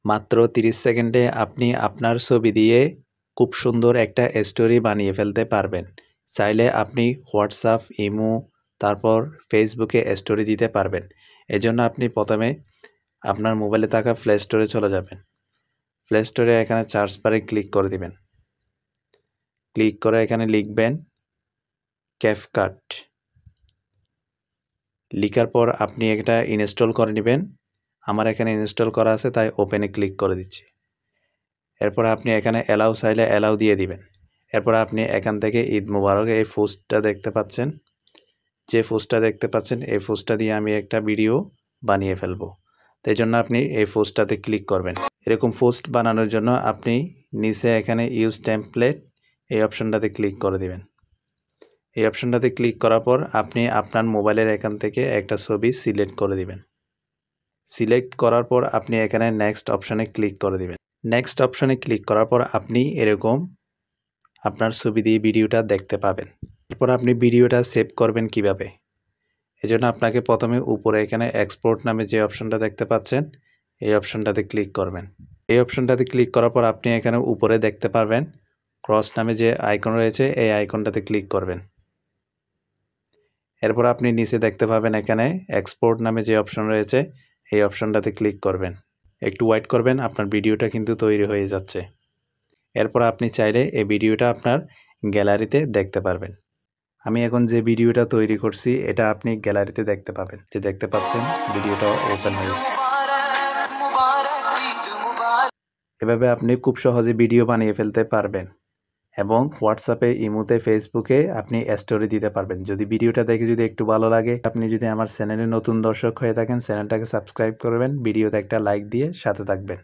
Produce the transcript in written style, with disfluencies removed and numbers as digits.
মাত্র 30 সেকেন্ডে আপনি আপনার ছবি দিয়ে খুব সুন্দর একটা স্টোরি বানিয়ে ফেলতে পারবেন। চাইলে আপনি হোয়াটসঅ্যাপ, ইমো, তারপর ফেসবুকে স্টোরি দিতে পারবেন। এজন্য আপনি প্রথমে আপনার মোবাইলে থাকা প্লে স্টোরে চলে যাবেন। প্লে স্টোরে এখানে সার্চ বারে ক্লিক করে দিবেন। ক্লিক করে এখানে লিখবেন ক্যাপকাট। লিখার পর আপনি এটা ইনস্টল করে নেবেন। আমার এখানে ইনস্টল করা আছে তাই ওপেনে ক্লিক করে দিচ্ছি। এরপর আপনি এখানে অ্যালাউ চাইলে অ্যালাউ দিয়ে দিবেন। এরপর আপনি এখান থেকে ঈদ মোবারক এই পোস্টটা দেখতে পাচ্ছেন। যে পোস্টটা দেখতে পাচ্ছেন এই পোস্টটা দিয়ে আমি একটা ভিডিও বানিয়ে ফেলবো। তাই জন্য আপনি এই পোস্টটাতে ক্লিক করবেন। এরকম পোস্ট বানানোর জন্য আপনি নিচে এখানে ইউজ টেমপ্লেট এই অপশনটাতে ক্লিক করে দিবেন। এই অপশনটাতে ক্লিক করার পর আপনি আপনার মোবাইলের এখান থেকে একটা ছবি সিলেক্ট করে দিবেন। সিলেক্ট করার পর আপনি এখানে নেক্সট অপশনে ক্লিক করে দিবেন। নেক্সট অপশনে ক্লিক করার পর আপনি এরকম আপনার ছবি দিয়ে ভিডিওটা দেখতে পাবেন। এরপর আপনি ভিডিওটা সেভ করবেন কিভাবে? এজন্য আপনাকে প্রথমে উপরে এখানে এক্সপোর্ট নামে যে অপশনটা দেখতে পাচ্ছেন এই অপশনটাতে ক্লিক করবেন। এই অপশনটাতে ক্লিক করার পর আপনি এখানে উপরে দেখতে পারবেন ক্রস নামে যে আইকন রয়েছে এই আইকনটাতে ক্লিক করবেন। এরপর আপনি নিচে দেখতে পাবেন এখানে এক্সপোর্ট নামে যে অপশন রয়েছে এই অপশনটাতে ক্লিক করবেন। একটু ওয়েট করবেন, আপনার ভিডিওটা কিন্তু তৈরি হয়ে যাচ্ছে। এরপর আপনি চাইলে এই ভিডিওটা আপনার গ্যালারিতে দেখতে পারবেন। আমি এখন যে ভিডিওটা তৈরি করছি এটা আপনি গ্যালারিতে দেখতে পাবেন। যে দেখতে পাচ্ছেন ভিডিওটা ওপেন হয়েছে। এভাবে আপনি খুব সহজে ভিডিও বানিয়ে ফেলতে পারবেন এবং হোয়াটসঅ্যাপে, ইমোতে, ফেসবুকে আপনি স্টোরি দিতে পারবেন। যদি ভিডিওটা দেখে যদি একটু ভালো লাগে, আপনি যদি আমার চ্যানেলে নতুন দর্শক হয়ে থাকেন চ্যানেলটাকে সাবস্ক্রাইব করবেন, ভিডিওতে একটা লাইক দিয়ে সাথে থাকবেন।